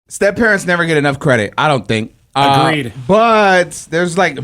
Step parents never get enough credit, I don't think. Agreed. But there's like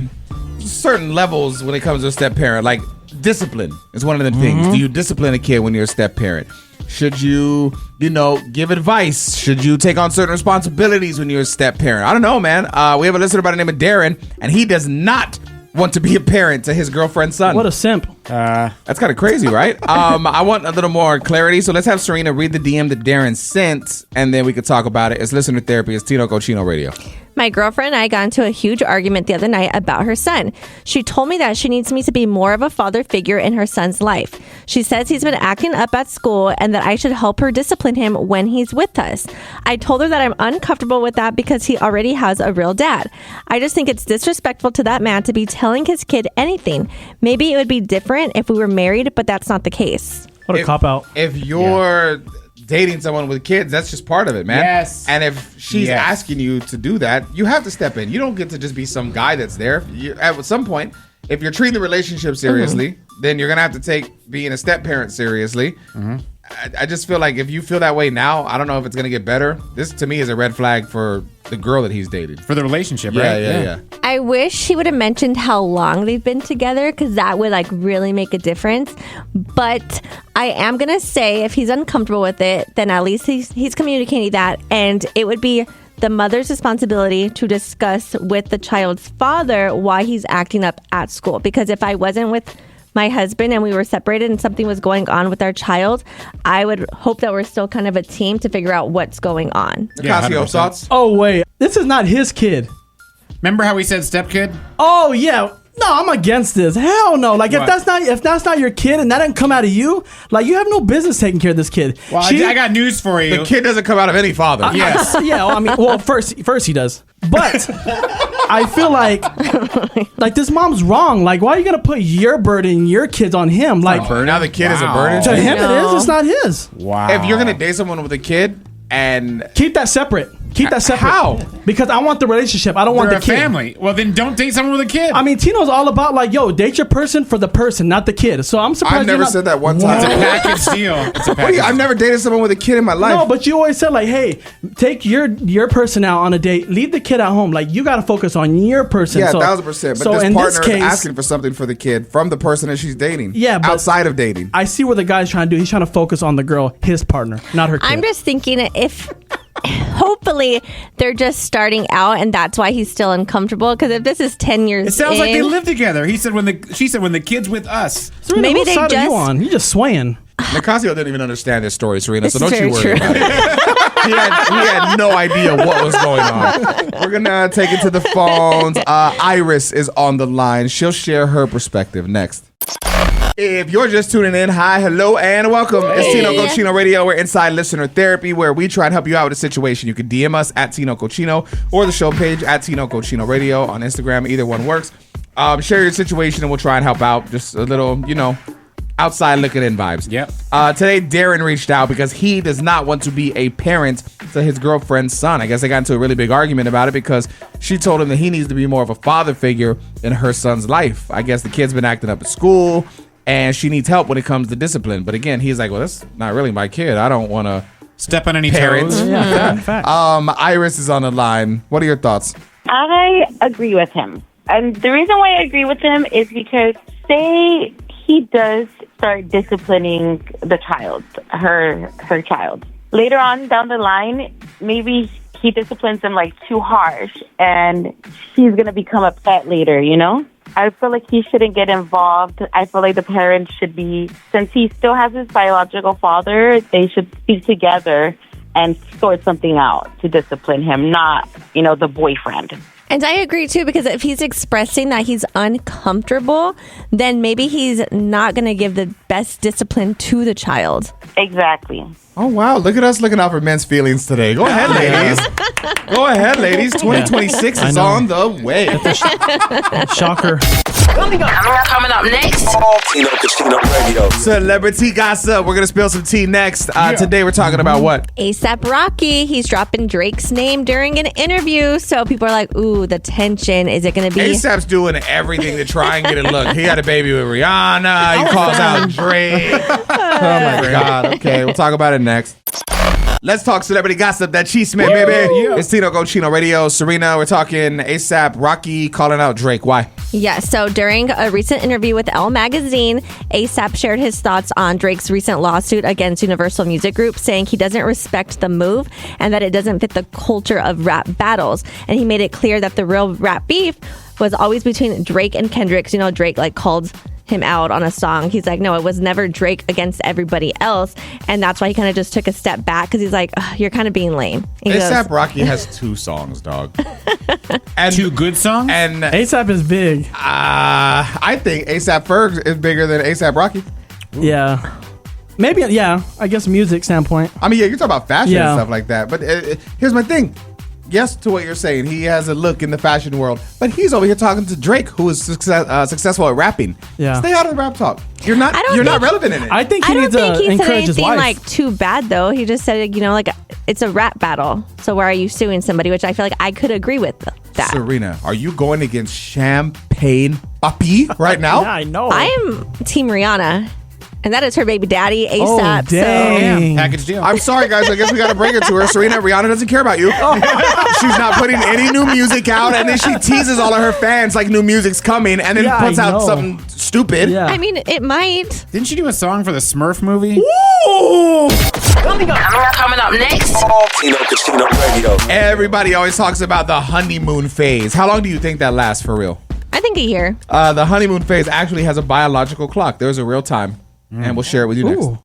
certain levels when it comes to a step parent. Like discipline is one of the things. Do you discipline a kid when you're a step parent? Should you give advice? Should you take on certain responsibilities when you're a step parent? I don't know, man. We have a listener by the name of Darren, and he does not want to be a parent to his girlfriend's son. What a simp. That's kind of crazy, right? I want a little more clarity, so let's have Serina read the DM that Darren sent, and then we could talk about it. It's Listener Therapy. It's Tino Cochino Radio. My girlfriend and I got into a huge argument the other night about her son. She told me that she needs me to be more of a father figure in her son's life. She says he's been acting up at school and that I should help her discipline him when he's with us. I told her that I'm uncomfortable with that because he already has a real dad. I just think it's disrespectful to that man to be telling his kid anything. Maybe it would be different if we were married, but that's not the case. What a cop-out. If you're dating someone with kids, that's just part of it, man. Yes. And if she's asking you to do that, you have to step in. You don't get to just be some guy that's there. At some point, if you're treating the relationship seriously, then you're going to have to take being a step parent seriously. I just feel like if you feel that way now, I don't know if it's going to get better. This, to me, is a red flag for the girl that he's dated. For the relationship, right? Yeah. I wish he would have mentioned how long they've been together because that would really make a difference. But I am going to say if he's uncomfortable with it, then at least he's communicating that. And it would be the mother's responsibility to discuss with the child's father why he's acting up at school. Because if I wasn't with my husband and we were separated and something was going on with our child, I would hope that we're still kind of a team to figure out what's going on. Nicasio, thoughts? Oh, wait. This is not his kid. Remember how we said step kid? Oh, yeah. No, I'm against this. Hell no. Like, if that's not your kid and that didn't come out of you, like, you have no business taking care of this kid. Well, I got news for you. The kid doesn't come out of any father. Yes. First he does. But I feel like this mom's wrong. Like, why are you going to put your burden, your kids on him? Like, now the kid is a burden to him it is. It's not his. Wow. If you're going to date someone with a kid and... Keep that separate. How? Because I want the relationship. I don't want the kid. Family. Well, then don't date someone with a kid. I mean, Tino's all about date your person for the person, not the kid. So I'm surprised. I've never said that one time. It's a package deal. It's a package. I've never dated someone with a kid in my life. No, but you always said hey, take your person out on a date. Leave the kid at home. Like, you got to focus on your person. Yeah, 1000%. But so this in partner this case, is asking for something for the kid from the person that she's dating. Yeah, but outside of dating. I see what the guy's trying to do. He's trying to focus on the girl, his partner, not her kid. I'm just thinking if... hopefully they're just starting out and that's why he's still uncomfortable, because if this is 10 years it sounds like they live together. She said when the kid's with us. Serina, maybe whose they side just... are you on? You're just swaying. Nicasio didn't even understand this story, Serina, so This don't is you worry very about it. He had no idea what was going on. We're going to take it to the phones. Iris is on the line. She'll share her perspective next. If you're just tuning in, hi, hello, and welcome. It's Tino Cochino Radio. We're inside Listener Therapy, where we try and help you out with a situation. You can DM us at Tino Cochino or the show page at Tino Cochino Radio on Instagram. Either one works. Share your situation, and we'll try and help out. Just a little, outside looking in vibes. Yep. Today, Darren reached out because he does not want to be a parent to his girlfriend's son. I guess they got into a really big argument about it because she told him that he needs to be more of a father figure in her son's life. I guess the kid's been acting up at school, and she needs help when it comes to discipline. But again, he's like, well, that's not really my kid. I don't want to step on any parents. toes. Yeah, fact. Iris is on the line. What are your thoughts? I agree with him. And the reason why I agree with him is because say he does start disciplining the child, her child. Later on down the line, maybe he disciplines them too harsh and she's going to become upset later, I feel like he shouldn't get involved. I feel like the parents should be, since he still has his biological father, they should speak together and sort something out to discipline him, not, the boyfriend. And I agree, too, because if he's expressing that he's uncomfortable, then maybe he's not going to give the best discipline to the child. Exactly. Oh, wow. Look at us looking out for men's feelings today. Go ahead, ladies. Go ahead, ladies. 2026 is on the way. Shocker. Coming up next. Tino Cochino Radio. Celebrity gossip. We're going to spill some tea next. Today we're talking about what? A$AP Rocky. He's dropping Drake's name during an interview. So people are like, ooh, the tension. Is it going to be... A$AP's doing everything to try and get it. Look, he had a baby with Rihanna. He calls out Drake. Oh, my God. Okay, we'll talk about it next. Let's talk celebrity gossip. That cheese man, baby. It's Tino Go Chino Radio. Serena, we're talking ASAP Rocky calling out Drake. Why? Yeah, so during a recent interview with Elle Magazine, ASAP shared his thoughts on Drake's recent lawsuit against Universal Music Group, saying he doesn't respect the move and that it doesn't fit the culture of rap battles. And he made it clear that the real rap beef was always between Drake and Kendrick. You know, Drake called him out on a song. He's like, no, it was never Drake against everybody else. And that's why he kind of just took a step back because he's like, you're kind of being lame. ASAP Rocky has 2 songs, dog. And 2 good songs? And ASAP is big. I think ASAP Ferg is bigger than ASAP Rocky. Yeah. Maybe, yeah. I guess music standpoint. I mean, yeah, you're talking about fashion Yeah. and stuff like that. But here's my thing. Yes, to what you're saying, he has a look in the fashion world, but he's over here talking to Drake, who is successful at rapping. Yeah. Stay out of the rap talk. You're not relevant in it. I think I he don't needs think to he said encourage his anything wife. too bad though. He just said, it's a rap battle. So why are you suing somebody? Which I feel like I could agree with that. Serena, are you going against Champagne Papi right now? Yeah, I know. I am Team Rihanna, and that is her baby daddy ASAP. Oh, dang. Package deal. I'm sorry, guys. I guess we got to bring it to her. Serena, Rihanna doesn't care about you. She's not putting any new music out, and then she teases all of her fans like new music's coming, and then Yeah, puts I out know. something stupid. Yeah. I mean, it might. Didn't she do a song for the Smurf movie? Ooh. Coming up next. Tino Casino Radio. Everybody always talks about the honeymoon phase. How long do you think that lasts for real? I think a year. The honeymoon phase actually has a biological clock. There's a real time, and we'll share it with you next. Ooh.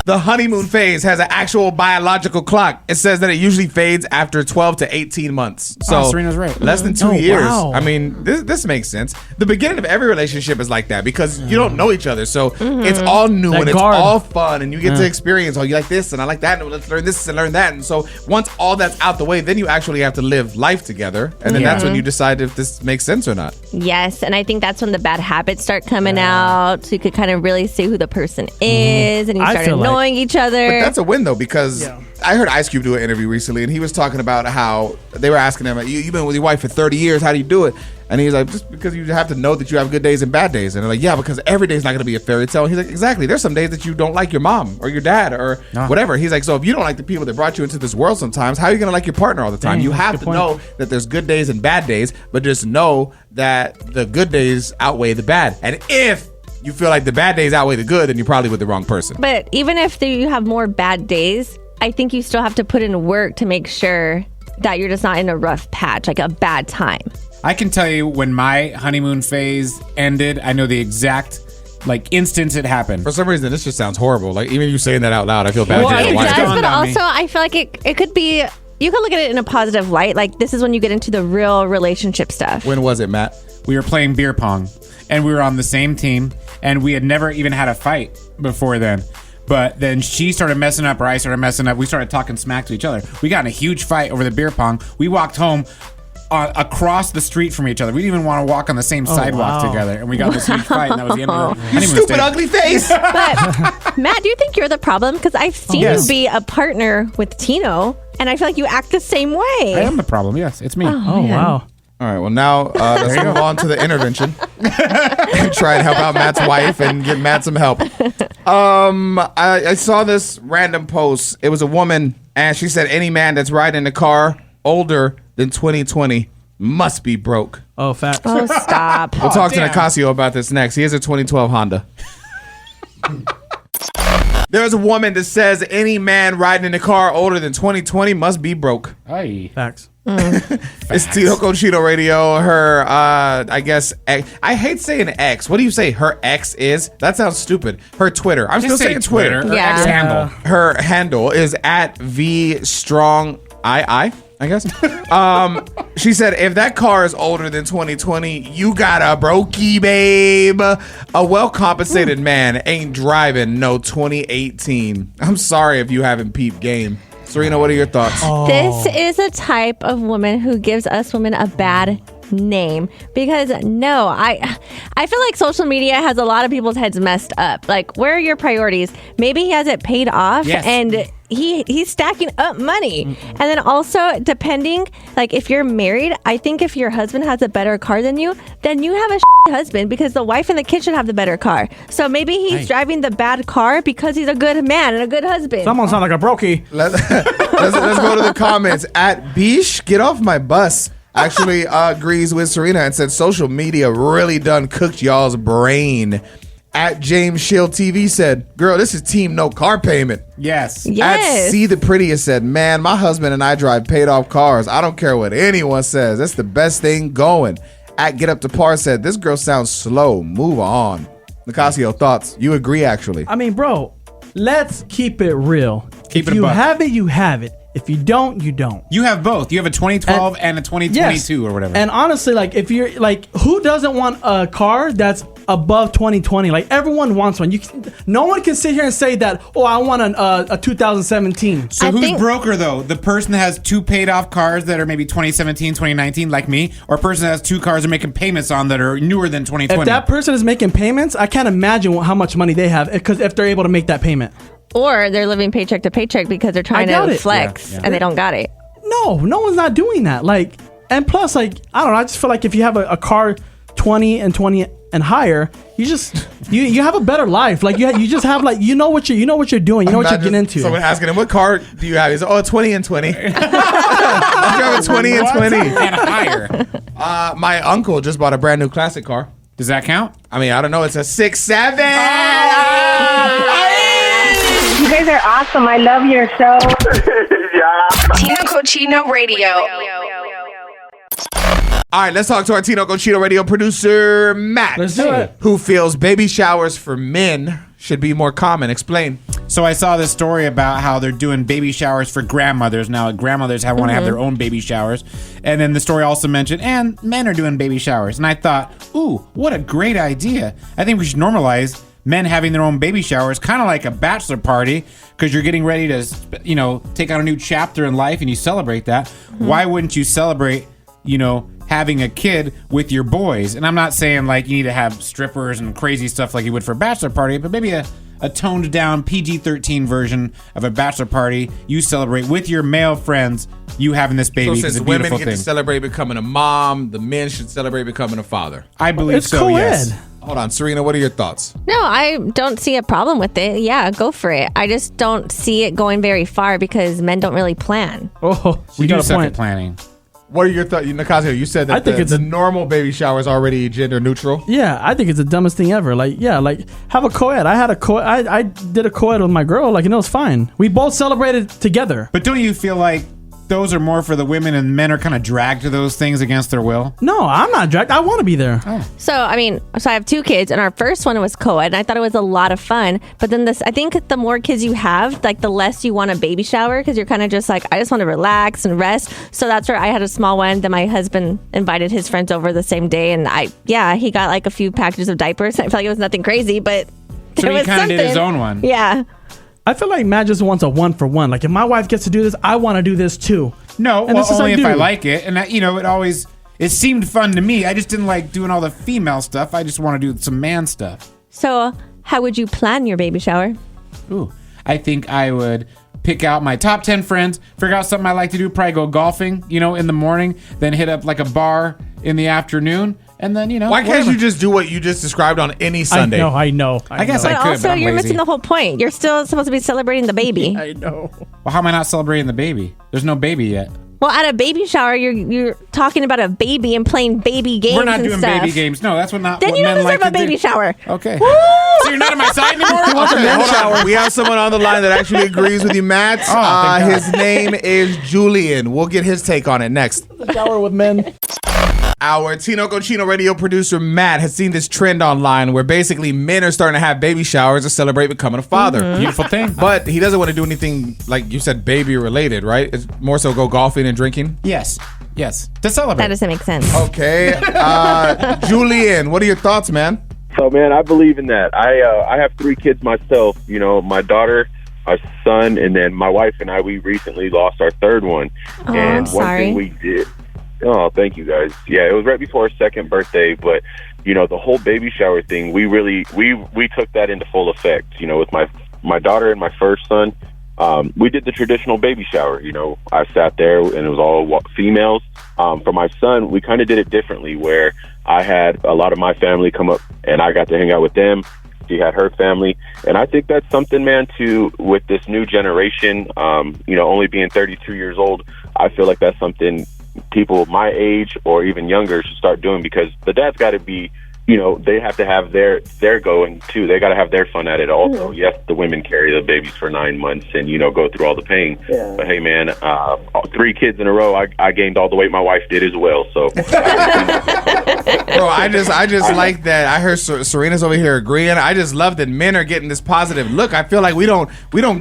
The honeymoon phase has an actual biological clock. It says that it usually fades after 12 to 18 months. So Serena's right. less than 2 Oh, years. wow. I mean, this makes sense. The beginning of every relationship is like that because you don't know each other. So it's all new That and guard. it's all fun and you get to experience, oh, you like this and I like that and let's learn this and learn that. And so once all that's out the way, then you actually have to live life together. And then that's when you decide if this makes sense or not. Yes, and I think that's when the bad habits start coming out. So you could kind of really see who the person is, and you I start feel like- knowing each other. But that's a win though, because I heard Ice Cube do an interview recently, and he was talking about how they were asking him, "You've been with your wife for 30 years. How do you do it?" And he's like, "Just because you have to know that you have good days and bad days." And they're like, "Yeah, because every day is not going to be a fairy tale." And he's like, "Exactly. There's some days that you don't like your mom or your dad or whatever." He's like, "So if you don't like the people that brought you into this world, sometimes how are you going to like your partner all the time? Dang, You have good to point. know that there's good days and bad days, but just know that the good days outweigh the bad. And if you feel like the bad days outweigh the good, then you're probably with the wrong person." But even if you have more bad days, I think you still have to put in work to make sure that you're just not in a rough patch, like a bad time. I can tell you when my honeymoon phase ended, I know the exact instance it happened. For some reason, this just sounds horrible. Like, even you saying that out loud, I feel bad. Well, for I your think wife. it's It does, dawned but on me. also I feel like it could be, you could look at it in a positive light. Like, this is when you get into the real relationship stuff. When was it, Matt? We were playing beer pong, and we were on the same team, and we had never even had a fight before then. But then she started messing up, or I started messing up. We started talking smack to each other. We got in a huge fight over the beer pong. We walked home across the street from each other. We didn't even want to walk on the same sidewalk wow. together, and we got in this huge fight, and that was the end of the You honeymoon stupid stage. ugly face. But Matt, do you think you're the problem? Because I've seen Yes. you be a partner with Tino, and I feel like you act the same way. I am the problem. Yes, it's me. Oh, wow. All right, well, now let's move on to the intervention and try and help out Matt's wife and get Matt some help. I saw this random post. It was a woman, and she said, any man that's riding a car older than 2020 must be broke. Oh, facts. Oh, stop. We'll talk to damn. Nicasio about this next. He has a 2012 Honda. There's a woman that says any man riding in a car older than 2020 must be broke. Aye. Facts. It's Tino Cochino Radio. Her, I guess, I hate saying X. What do you say her X is? That sounds stupid. Her Twitter. I'm Just still say saying Twitter. or Yeah. X-handle. Her handle is at VStrongII, I guess. She said, if that car is older than 2020, you got a brokie, babe. A well-compensated man ain't driving no 2018. I'm sorry if you haven't peeped game. Serena, what are your thoughts? This is a type of woman who gives us women a bad name, because no, I feel like social media has a lot of people's heads messed up. Like, where are your priorities? Maybe he has it paid off, Yes. and he's stacking up money. And then also, depending, like, if you're married, I think if your husband has a better car than you, then you have a husband, because the wife and the kid should have the better car. So maybe he's driving the bad car because he's a good man and a good husband. Someone sound like a brokie. Let's go to the comments. At Bish, get off my bus. Actually agrees with Serina and said social media really done cooked y'all's brain. At James Shield TV said, girl, this is team no car payment. Yes. At See the Prettiest said, man, my husband and I drive paid off cars. I don't care what anyone says. That's the best thing going. At Get Up to Par said, this girl sounds slow. Move on. Nicasio, thoughts? You agree, actually. I mean, bro, let's keep it real. Keep if it you a buck. have it, you have it. If you don't, you don't. You have both. You have a 2012 and a 2022 or whatever. And honestly, like, if you're like, who doesn't want a car that's above 2020? Like, everyone wants one. No one can sit here and say that, oh, I want a 2017. So who's broker, though? The person that has two paid off cars that are maybe 2017, 2019, like me, or a person that has two cars they're making payments on that are newer than 2020? If that person is making payments, I can't imagine how much money they have, because if they're able to make that payment. Or they're living paycheck to paycheck because they're trying to flex and they don't got it. No one's not doing that. Like, and plus, like, I don't know. I just feel like if you have a car 20 and 20 and higher, you just you have a better life. Like, you just have, like, you know what you're doing. You know what you're getting into. Someone asking him, what car do you have? He's like, 20 and 20. I'm driving 20 and 20 and higher. My uncle just bought a brand new classic car. Does that count? I mean, I don't know. It's a 6.7. You guys are awesome. I love your show. Tino Cochino Radio. All right, let's talk to our Tino Cochino Radio producer, Matt. Let's do it. Who feels baby showers for men should be more common. Explain. So I saw this story about how they're doing baby showers for grandmothers now. Grandmothers want to have their own baby showers, and then the story also mentioned, and men are doing baby showers. And I thought, ooh, what a great idea! I think we should normalize men having their own baby showers, kind of like a bachelor party, because you're getting ready to, take on a new chapter in life, and you celebrate that. Why wouldn't you celebrate, having a kid with your boys? And I'm not saying like you need to have strippers and crazy stuff like you would for a bachelor party, but maybe a toned down PG-13 version of a bachelor party. You celebrate with your male friends you having this baby. So since it's a women beautiful get thing. to celebrate becoming a mom, the men should celebrate becoming a father. I believe It's so. co-ed. Yes. Hold on, Serina, what are your thoughts? No, I don't see a problem with it. Yeah, go for it. I just don't see it going very far because men don't really plan. Oh, We you do got a suck at point. planning. What are your thoughts? Nicasio, you said that I think it's the normal baby shower is already gender neutral. Yeah, I think it's the dumbest thing ever. Like, have a co-ed. I did a co-ed with my girl, like, and it was fine. We both celebrated together. But don't you feel like those are more for the women and men are kind of dragged to those things against their will? No, I'm not dragged. I want to be there. So, I have two kids, and our first one was co-ed, and I thought it was a lot of fun. But then I think the more kids you have, like, the less you want a baby shower, because you're kind of just like, I just want to relax and rest. So that's where I had a small one. Then my husband invited his friends over the same day, and he got like a few packages of diapers. I feel like it was nothing crazy, but So it he was kind of did his something. own one. Yeah. I feel like Matt just wants a one for one. Like, if my wife gets to do this, I want to do this too. No, And well, this is only like, if I dude. like it. And, it seemed fun to me. I just didn't like doing all the female stuff. I just want to do some man stuff. So how would you plan your baby shower? Ooh, I think I would pick out my top 10 friends, figure out something I like to do, probably go golfing, in the morning, then hit up like a bar in the afternoon, and then, Why can't whatever. you just do what you just described on any Sunday? I know. I guess But I could, also, but I'm you're lazy. missing the whole point. You're still supposed to be celebrating the baby. I know. Well, how am I not celebrating the baby? There's no baby yet. Well, at a baby shower, you're talking about a baby and playing baby games. We're not and doing stuff. baby games. No, that's Then what you don't men like deserve to a baby do. shower. Okay. So you're not on my side anymore? Okay, hold on. We have someone on the line that actually agrees with you, Matt. thank God. His name is Julian. We'll get his take on it next. Shower with men. Our Tino Cochino radio producer, Matt, has seen this trend online where basically men are starting to have baby showers to celebrate becoming a father. Beautiful thing. But he doesn't want to do anything, like you said, baby related, right? It's more so go golfing and drinking. Yes. To celebrate. That doesn't make sense. Okay. Julian, what are your thoughts, man? So, man, I believe in that. I have 3 kids myself. My daughter, our son, and then my wife and I. We recently lost our third one. Oh, and one sorry. thing we did. Oh, thank you guys. Yeah, it was right before her second birthday, but the whole baby shower thing, we took that into full effect. With my daughter and my first son, we did the traditional baby shower. I sat there and it was all females. For my son, we kind of did it differently, where I had a lot of my family come up and I got to hang out with them. She had her family, and I think that's something, man, with this new generation, only being 32 years old, I feel like that's something people my age or even younger should start doing, because the dad's got to be, they have to have their going too. They got to have their fun at it also. Yes, the women carry the babies for 9 months and, go through all the pain. Yeah. But hey, man, 3 kids in a row, I gained all the weight my wife did as well. So, bro, I just like that. I heard Serena's over here agreeing. I just love that men are getting this positive look. I feel like we don't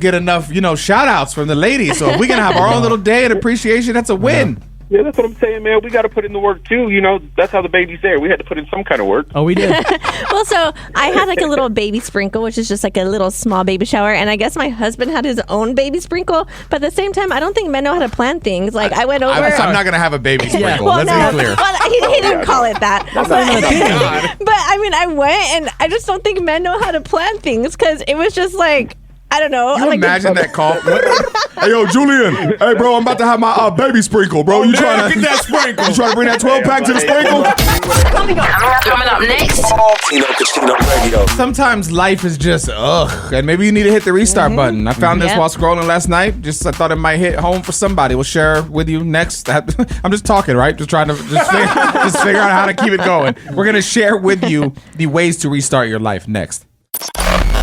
get enough, shout outs from the ladies. So if we can have our own little day and appreciation, that's a win. Yeah, that's what I'm saying, man. We got to put in the work, too. That's how the baby's there. We had to put in some kind of work. Oh, we did. Well, so I had like a little baby sprinkle, which is just like a little small baby shower. And I guess my husband had his own baby sprinkle. But at the same time, I don't think men know how to plan things. Like, I went over. I'm not going to have a baby sprinkle. Well, Let's be clear. Well, he didn't call it that. But I mean, I went, and I just don't think men know how to plan things, because it was just like, I don't know. You imagine that call? Hey, yo, Julian. Hey, bro, I'm about to have my baby sprinkle, bro. You trying to get that sprinkle? You trying to bring that 12-pack to the sprinkle? Coming up next. Tino Radio. Sometimes life is just and maybe you need to hit the restart button. I found this while scrolling last night. I thought it might hit home for somebody. We'll share with you next. I'm just talking, right? Just trying to just figure out how to keep it going. We're gonna share with you the ways to restart your life next.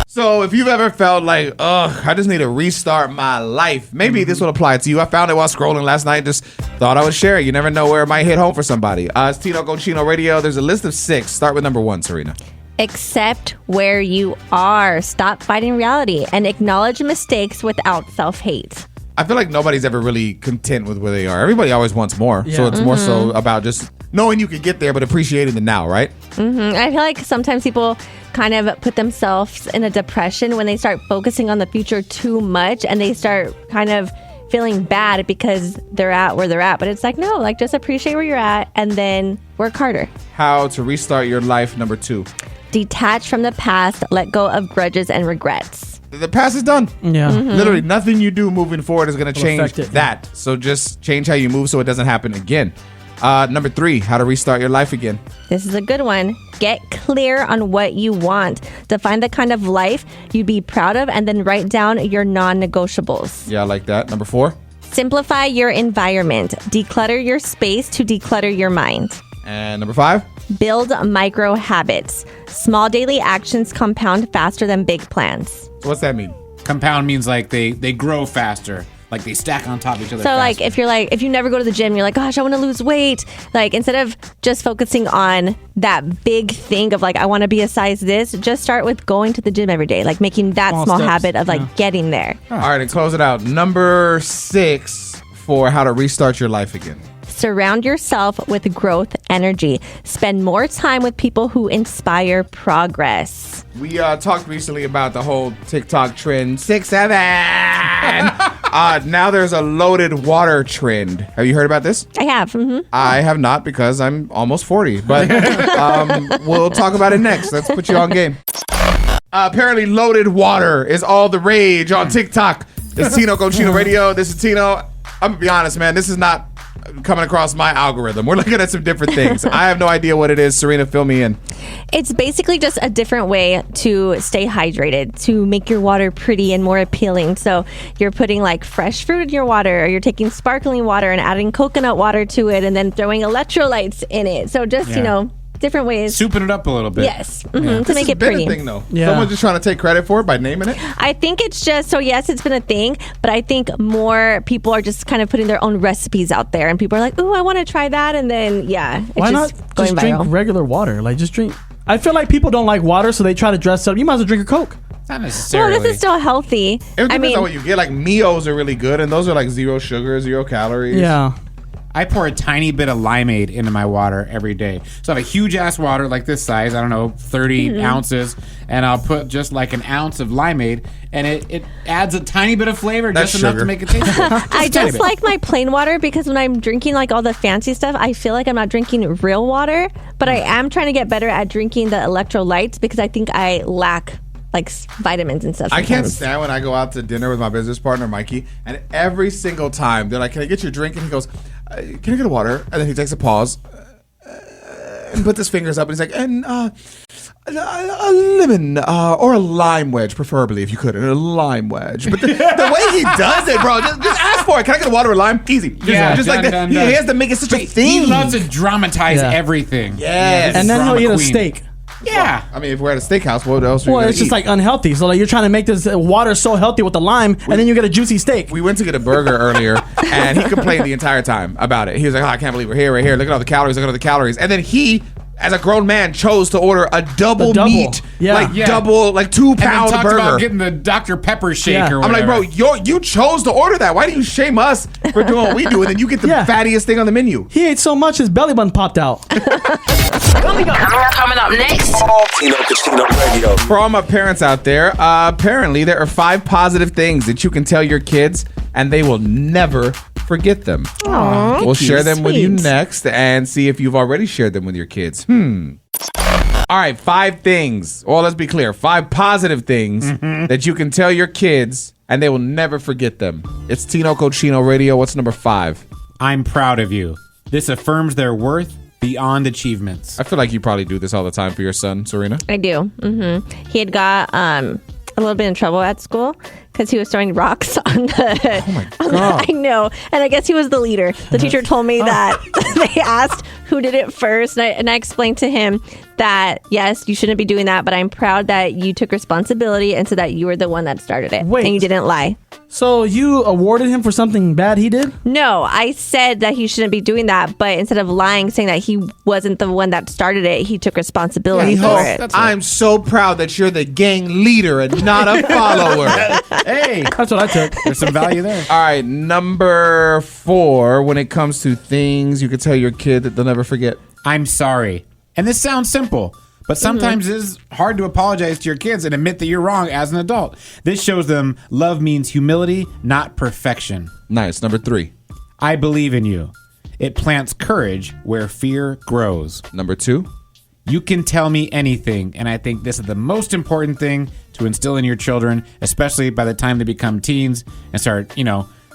So if you've ever felt like, I just need to restart my life, maybe this will apply to you. I found it while scrolling last night. Just thought I would share it. You never know where it might hit home for somebody. It's Tino Cochino Radio. There's a list of 6. Start with number 1, Serina. Accept where you are. Stop fighting reality and acknowledge mistakes without self-hate. I feel like nobody's ever really content with where they are. Everybody always wants more. Yeah. So it's more so about just knowing you can get there, but appreciating the now, right? I feel like sometimes people kind of put themselves in a depression when they start focusing on the future too much, and they start kind of feeling bad because they're at where they're at. But it's like, no, like, just appreciate where you're at and then work harder. How to restart your life, number 2. Detach from the past, let go of grudges and regrets. The past is done. Yeah. Literally nothing you do moving forward is going to change that. So just change how you move so it doesn't happen again. Number 3, how to restart your life again. This is a good one. Get clear on what you want. Define the kind of life you'd be proud of, and then write down your non-negotiables. Yeah, I like that. Number 4. Simplify your environment. Declutter your space to declutter your mind. And number 5. Build micro habits. Small daily actions compound faster than big plans. So what's that mean? Compound means like they grow faster. Like they stack on top of each other. So faster. like if you never go to the gym, you're like, gosh, I want to lose weight. Like, instead of just focusing on that big thing of like, I want to be a size this, just start with going to the gym every day. Like making that small habit of like getting there. All right, and close it out. Number 6 for how to restart your life again. Surround yourself with growth energy. Spend more time with people who inspire progress. We talked recently about the whole TikTok trend 6'7". Now there's a loaded water trend. Have you heard about this? I have. Mm-hmm. I have not, because I'm almost 40. But we'll talk about it next. Let's put you on game. Apparently, loaded water is all the rage on TikTok. It's Tino Cochino Radio. This is Tino. I'm gonna be honest, man. This is not coming across my algorithm. We're looking at some different things. I have no idea what it is. Serena, fill me in. It's basically just a different way to stay hydrated, to make your water pretty and more appealing. So you're putting like fresh fruit in your water, or you're taking sparkling water and adding coconut water to it, and then throwing electrolytes in it. So just, different ways. Souping it up a little bit. Yes. Mm-hmm. To make it pretty. It's been a thing, though. Yeah. Someone's just trying to take credit for it by naming it? I think it's just, so yes, it's been a thing, but I think more people are just kind of putting their own recipes out there, and people are like, ooh, I want to try that, and then, why not just drink regular water? Like, just drink. I feel like people don't like water, so they try to dress up. You might as well drink a Coke. Not necessarily. Well, this is still healthy. It depends on what you get. Like, Mios are really good, and those are like 0 sugar, 0 calories. Yeah. I pour a tiny bit of limeade into my water every day. So I have a huge ass water like this size, I don't know, 30 ounces, and I'll put just like an ounce of limeade, and it adds a tiny bit of flavor, That's just enough sugar. to make it taste good. I just like my plain water because when I'm drinking like all the fancy stuff, I feel like I'm not drinking real water. But I am trying to get better at drinking the electrolytes because I think I lack like vitamins and stuff. I can't sometimes. stand when I go out to dinner with my business partner, Mikey, and every single time they're like, "Can I get you a drink?" And he goes, "Can I get a water?" And then he takes a pause and puts his fingers up and he's like, "And a lemon or a lime wedge, preferably, if you could, and a lime wedge." But the way he does it, bro, just ask for it. Can I get a water with lime? Easy. Just like that. He has to make it such a thing. He loves to dramatize Yeah. everything. Yes. And then he'll Drama eat a queen. steak. Yeah. I mean, if we're at a steakhouse, what else are you Well, gonna it's just eat? like unhealthy. So like you're trying to make this water so healthy with the lime, and then you get a juicy steak. We went to get a burger earlier, and he complained the entire time about it. He was like, "Oh, I can't believe we're here, right here. Look at all the calories. Look at all the calories." And then he, as a grown man, chose to order a double double. meat, Yeah. double, like 2 And then pound talked burger. about getting the Dr. Pepper shake Yeah. or I'm like, whatever. bro, you chose to order that. Why do you shame us for doing what we do, and then you get the Yeah. fattiest thing on the menu? He ate so much his belly button popped out. Coming up next. Tino Casino Radio. For all my parents out there, apparently there are 5 positive things that you can tell your kids, and they will never forget them. Aw, We'll share them with you sweet. next and see if you've already shared them with your kids. All right, 5 things. Well, let's be clear. 5 positive things that you can tell your kids and they will never forget them. It's Tino Cochino Radio. What's number 5? I'm proud of you. This affirms their worth beyond achievements. I feel like you probably do this all the time for your son, Serina. I do. He had got a little bit in trouble at school because he was throwing rocks on the. Oh my God. I know, and I guess he was the leader. The teacher told me that they asked who did it first, and I explained to him that yes, you shouldn't be doing that, but I'm proud that you took responsibility and so that you were the one that started it, Wait. and you didn't lie. So you awarded him for something bad he did? No, I said that he shouldn't be doing that, but instead of lying, saying that he wasn't the one that started it, he took responsibility for it. I'm so proud that you're the gang leader and not a follower. Hey, That's what I took. there's some value there. All right, number 4, when it comes to things you can tell your kid that they'll never forget. I'm sorry. And this sounds simple, but sometimes it is hard to apologize to your kids and admit that you're wrong as an adult. This shows them love means humility, not perfection. Nice. Number 3. I believe in you. It plants courage where fear grows. Number 2. You can tell me anything, and I think this is the most important thing to instill in your children, especially by the time they become teens and start,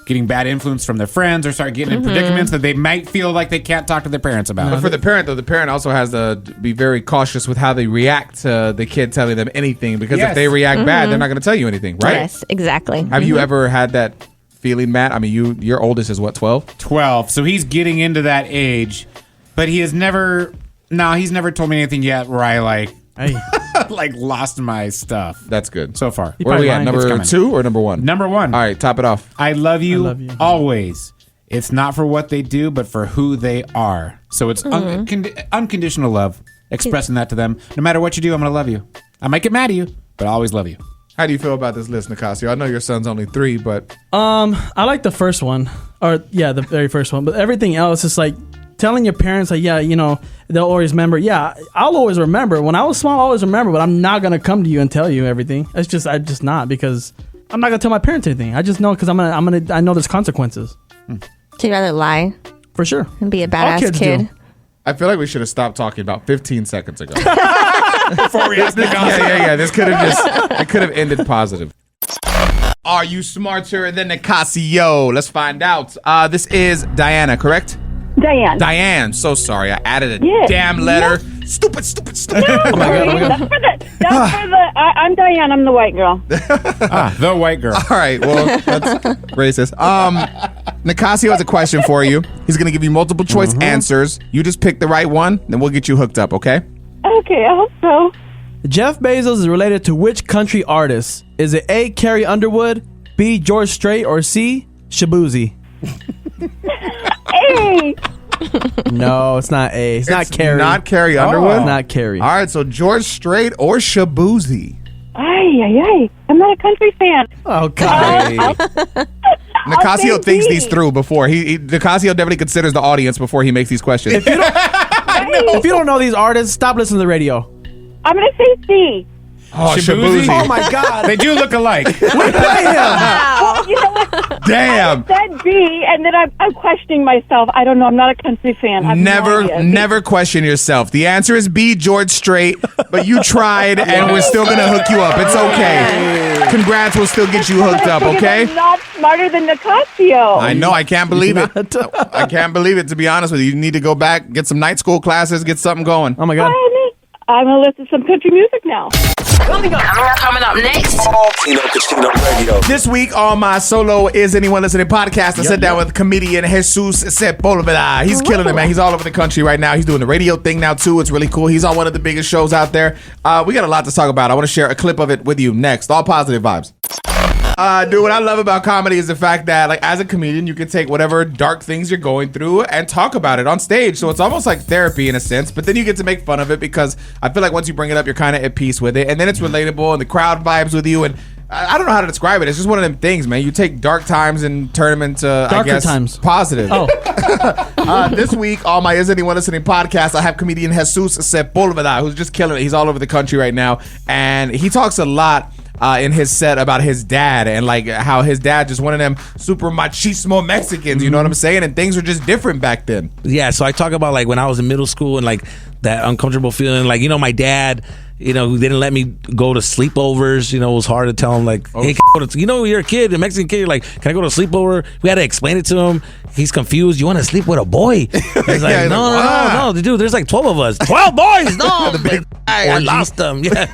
getting bad influence from their friends or start getting in predicaments that they might feel like they can't talk to their parents about. But for the parent, though, the parent also has to be very cautious with how they react to the kid telling them anything, because if Yes. they react bad, they're not going to tell you anything, right? Yes, exactly. Have you ever had that feeling, Matt? I mean, your oldest is what, 12? 12, so he's getting into that age, but he has never... No, he's never told me anything yet where I Hey. lost my stuff That's good. so far. Where are we at? probably lying. It's Number coming. 2 or number 1? Number 1. All right, top it off. I love you, love you. always. It's not for what they do, but for who they are. So it's unconditional love. Expressing that to them. No matter what you do, I'm going to love you. I might get mad at you, but I always love you. How do you feel about this list, Nicasio? I know your son's only 3, but I like the first one, the very first one. But everything else is like telling your parents, like, they'll always remember. Yeah, I'll always remember. When I was small, I'll always remember. But I'm not gonna come to you and tell you everything. I'm just not, because I'm not gonna tell my parents anything. I just know because I know there's consequences So you'd rather lie for sure. and be a All badass kids kid? do. I feel like we should have stopped talking about 15 seconds ago. Before we ask Yeah. This could have ended positive. Are you smarter than Nicasio? Let's find out. This is Diana, correct? Diane. So sorry. I added a Yes. damn letter. Stupid. Oh my god. That's for the. I'm Diane. I'm the white girl. The white girl. All right. Well, that's racist. Nicasio has a question for you. He's going to give you multiple choice answers. You just pick the right one, then we'll get you hooked up, okay? Okay, I hope so. Jeff Bezos is related to which country artist? Is it A. Carrie Underwood, B. George Strait, or C. Shabuzi? Hey, No, it's not A. It's not Carrie. Not Carrie Underwood? It's not Carrie. All right, so George Strait or Shabuzi? ay. I'm not a country fan. Oh god. Nicasio say thinks D. these through before. Nicasio definitely considers the audience before he makes these questions. If you don't know these artists, stop listening to the radio. I'm gonna say C. Oh, Shabuzi? Shabuzi. Oh my God. They do look alike. We play him. Well, you know what? Damn. I said D, and then I'm questioning myself. I don't know. I'm not a country fan. I have no idea. Never question yourself. The answer is B, George Strait, but you tried, and we're still going to hook you up. It's okay. Congrats, we'll still get you hooked up, okay? I'm not smarter than Nicasio. I know, I can't believe it. I can't believe it, to be honest with you. You need to go back, get some night school classes, get something going. Oh my God. I'm gonna listen to some country music now. Coming up next. Tino Casino Radio. This week on my solo Is Anyone Listening podcast, I sat down with comedian Jesus Sepulveda. He's killing it, man. He's all over the country right now. He's doing the radio thing now, too. It's really cool. He's on one of the biggest shows out there. We got a lot to talk about. I want to share a clip of it with you next. All positive vibes. Dude, what I love about comedy is the fact that, like, as a comedian, you can take whatever dark things you're going through and talk about it on stage. So it's almost like therapy in a sense, but then you get to make fun of it because I feel like once you bring it up, you're kind of at peace with it. And then it's relatable and the crowd vibes with you. And I don't know how to describe it. It's just one of them things, man. You take dark times and turn them into, Darker I guess, times. positive. Oh. This week on my Is Anyone Listening podcast, I have comedian Jesus Sepulveda, who's just killing it. He's all over the country right now. And he talks a lot in his set about his dad and like how his dad just one of them super machismo Mexicans, you know what I'm saying? And things were just different back then. Yeah, so I talk about like when I was in middle school and like that uncomfortable feeling, like, you know, my dad, you know, who didn't let me go to sleepovers. You know, it was hard to tell him, like, hey, you know, you're a kid, a Mexican kid. You're like, can I go to a sleepover? We had to explain it to him. He's confused. You want to sleep with a boy? He's like, Yeah, no, dude. There's like 12 of us. 12 boys? No, I lost them. Yeah,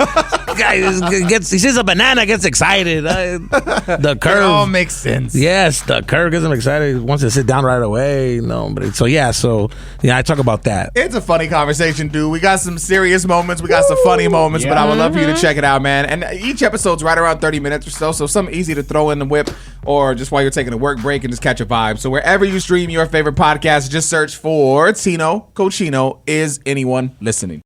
guy he sees a banana, gets excited. The curve. It all makes sense. Yes, the curve gets him excited. He wants to sit down right away. No, but so I talk about that. It's a funny conversation, dude. We got some serious moments. We got some funny moments, but I would love for you to check it out, man. And each episode's right around 30 minutes or so something easy to throw in the whip or just while you're taking a work break and just catch a vibe. So wherever you stream your favorite podcast, just search for Tino Cochino. Is Anyone Listening?